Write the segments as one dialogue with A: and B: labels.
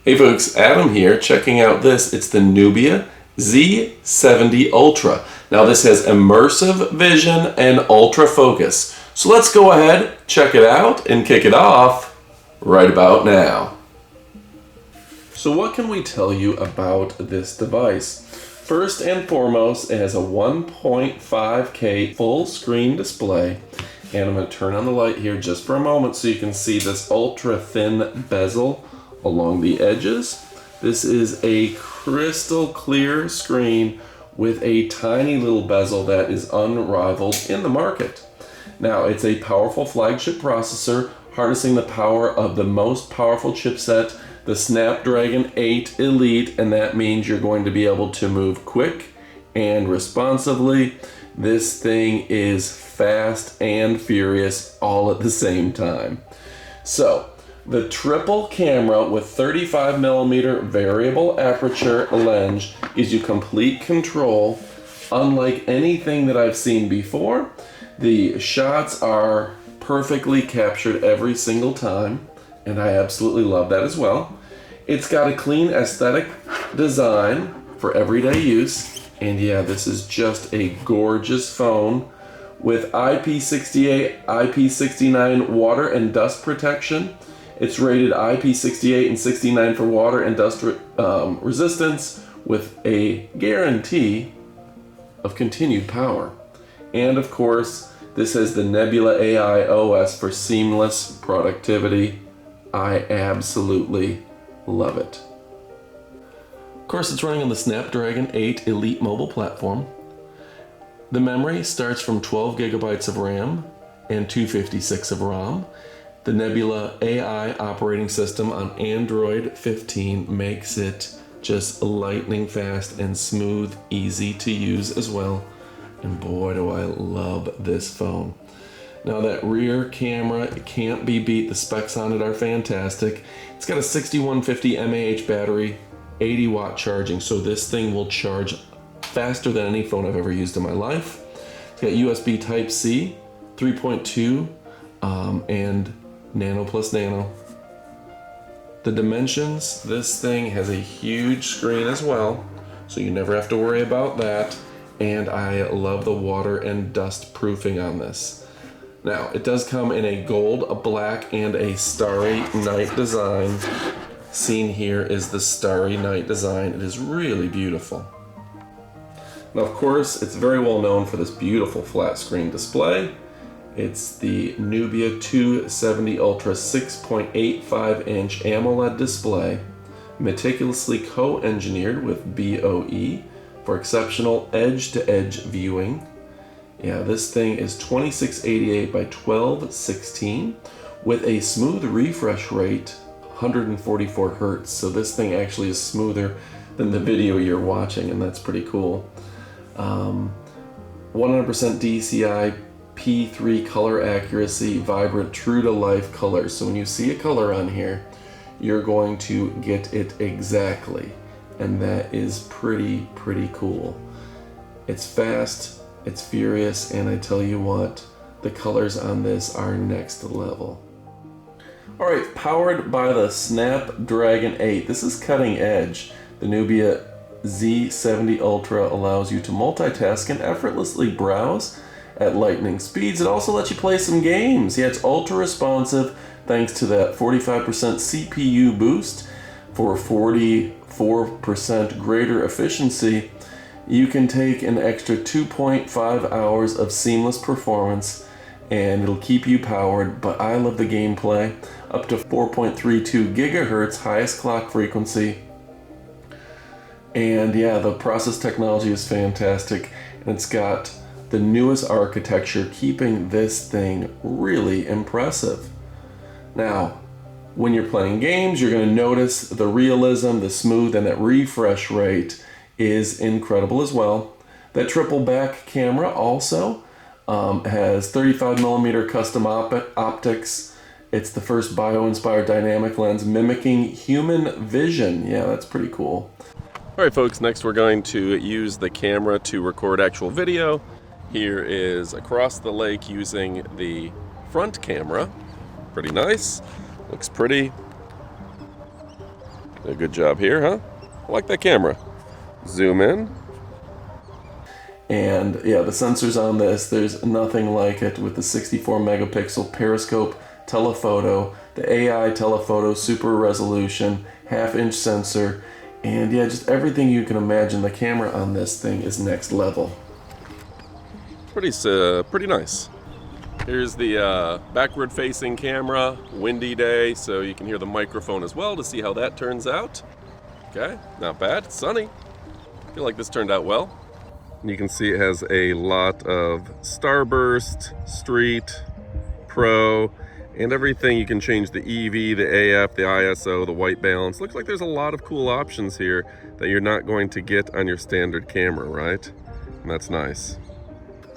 A: Hey folks, Adam here, checking out this. It's the Nubia Z70 Ultra. Now this has immersive vision and ultra focus. So let's go ahead, check it out, and kick it off right about now. So what can we tell you about this device? First and foremost, it has a 1.5K full screen display. And I'm going to turn on the light here just for a moment so you can see this ultra thin bezel along the edges. This is a crystal clear screen with a tiny little bezel that is unrivaled in the market. Now, it's a powerful flagship processor harnessing the power of the most powerful chipset, the Snapdragon 8 Elite, and that means you're going to be able to move quick and responsively. This thing is fast and furious all at the same time. So, the triple camera with 35mm variable aperture lens gives you complete control. Unlike anything that I've seen before, the shots are perfectly captured every single time, and I absolutely love that as well. It's got a clean aesthetic design for everyday use, and yeah, this is just a gorgeous phone with IP68, IP69 water and dust protection. It's rated IP68 and 69 for water and dust resistance with a guarantee of continued power. And of course, this has the Nebula AI OS for seamless productivity. I absolutely love it. Of course, it's running on the Snapdragon 8 Elite mobile platform. The memory starts from 12 gigabytes of RAM and 256 of ROM. The Nebula AI operating system on Android 15 makes it just lightning fast and smooth, easy to use as well. And boy, do I love this phone. Now that rear camera, it can't be beat. The specs on it are fantastic. It's got a 6150 mAh battery, 80 watt charging, so this thing will charge faster than any phone I've ever used in my life. It's got USB Type-C, 3.2, and Nano plus Nano. The dimensions, this thing has a huge screen as well, so you never have to worry about that. And I love the water and dust proofing on this. Now, it does come in a gold, a black, and a starry night design. Seen here is the starry night design. It is really beautiful. Now, of course, it's very well known for this beautiful flat screen display. It's the Nubia Z70 Ultra 6.85-inch AMOLED display, meticulously co-engineered with BOE for exceptional edge-to-edge viewing. Yeah, this thing is 2688 by 1216 with a smooth refresh rate, 144 Hertz. So this thing actually is smoother than the video you're watching, and that's pretty cool. 100% DCI P3 color accuracy, vibrant, true-to-life colors. So when you see a color on here, you're going to get it exactly. And that is pretty cool. It's fast, it's furious, and I tell you what, the colors on this are next level. Alright, powered by the Snapdragon 8. This is cutting edge. The Nubia Z70 Ultra allows you to multitask and effortlessly browse at lightning speeds. It also lets you play some games. Yeah, it's ultra responsive thanks to that 45% CPU boost for 44% greater efficiency. You can take an extra 2.5 hours of seamless performance and it'll keep you powered, but I love the gameplay. Up to 4.32 gigahertz highest clock frequency. And yeah, the process technology is fantastic, and it's got the newest architecture, keeping this thing really impressive. Now, when you're playing games, you're going to notice the realism, the smooth, and that refresh rate is incredible as well. That triple back camera also has 35mm custom optics. It's the first bio-inspired dynamic lens mimicking human vision. Yeah, that's pretty cool. Alright folks, next we're going to use the camera to record actual video. Here is across the lake using the front camera. Pretty nice. Looks pretty. A good job here, huh? I like that camera. Zoom in. And yeah, the sensors on this, there's nothing like it with the 64 megapixel periscope telephoto, the AI telephoto super resolution, half-inch sensor, and yeah, just everything you can imagine. The camera on this thing is next level. Pretty nice. Here's the backward-facing camera, windy day, so you can hear the microphone as well to see how that turns out. Okay, not bad. It's sunny. I feel like this turned out well. And you can see it has a lot of starburst, street, pro, and everything. You can change the EV, the AF, the ISO, the white balance. Looks like there's a lot of cool options here that you're not going to get on your standard camera, right? And that's nice.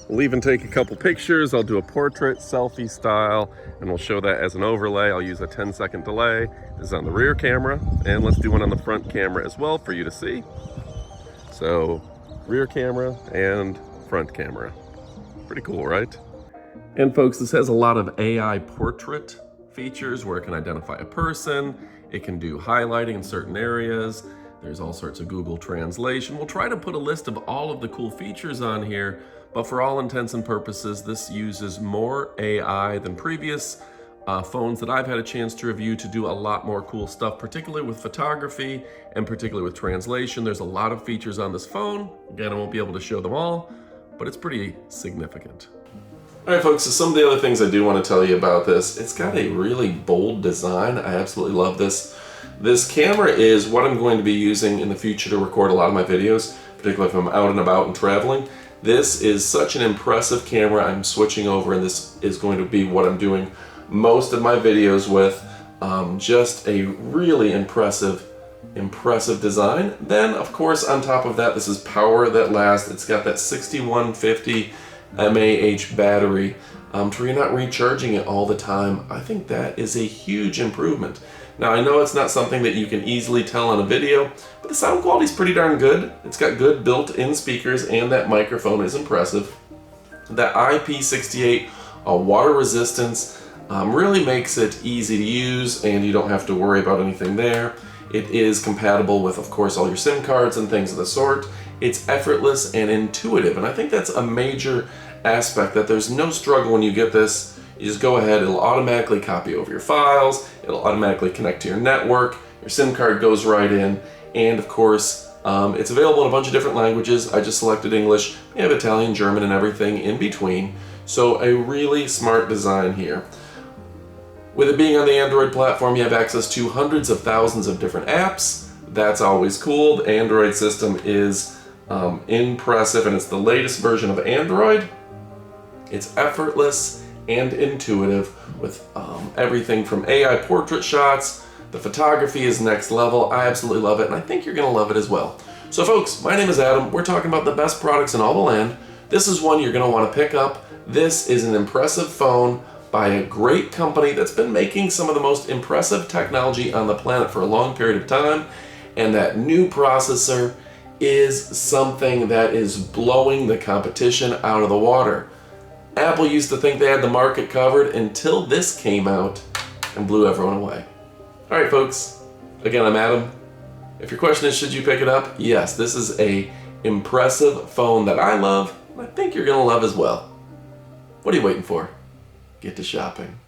A: We'll even take a couple pictures. I'll do a portrait, selfie style, and we'll show that as an overlay. I'll use a 10-second delay. This is on the rear camera, and let's do one on the front camera as well for you to see. So, rear camera and front camera. Pretty cool, right? And folks, this has a lot of AI portrait features where it can identify a person. It can do highlighting in certain areas. There's all sorts of Google Translation. We'll try to put a list of all of the cool features on here, but for all intents and purposes, this uses more AI than previous phones that I've had a chance to review to do a lot more cool stuff, particularly with photography and particularly with translation. There's a lot of features on this phone. Again, I won't be able to show them all, but it's pretty significant. All right, folks, so some of the other things I do want to tell you about this. It's got a really bold design. I absolutely love this. This camera is what I'm going to be using in the future to record a lot of my videos, particularly if I'm out and about and traveling. This is such an impressive camera. I'm switching over, and this is going to be what I'm doing most of my videos with. Just a really impressive design. Then, of course, on top of that, this is power that lasts. It's got that 6150 mAh battery to where you're not recharging it all the time. I think that is a huge improvement. Now, I know it's not something that you can easily tell on a video, but the sound quality is pretty darn good. It's got good built-in speakers, and that microphone is impressive. That IP68 water resistance really makes it easy to use, and you don't have to worry about anything there. It is compatible with, of course, all your SIM cards and things of the sort. It's effortless and intuitive, and I think that's a major aspect, that there's no struggle when you get this. You just go ahead, it'll automatically copy over your files, it'll automatically connect to your network, your SIM card goes right in, and of course, it's available in a bunch of different languages. I just selected English. We have Italian, German, and everything in between. So a really smart design here. With it being on the Android platform, you have access to hundreds of thousands of different apps. That's always cool. The Android system is impressive, and it's the latest version of Android. It's effortless and intuitive with everything from AI portrait shots. The photography is next level. I absolutely love it, and I think you're gonna love it as well. So folks, my name is Adam. We're talking about the best products in all the land. This is one you're gonna wanna pick up. This is an impressive phone by a great company that's been making some of the most impressive technology on the planet for a long period of time, and that new processor is something that is blowing the competition out of the water. Apple used to think they had the market covered until this came out and blew everyone away. All right, folks, again, I'm Adam. If your question is, should you pick it up? Yes, this is a impressive phone that I love, and I think you're gonna love as well. What are you waiting for? Get to shopping.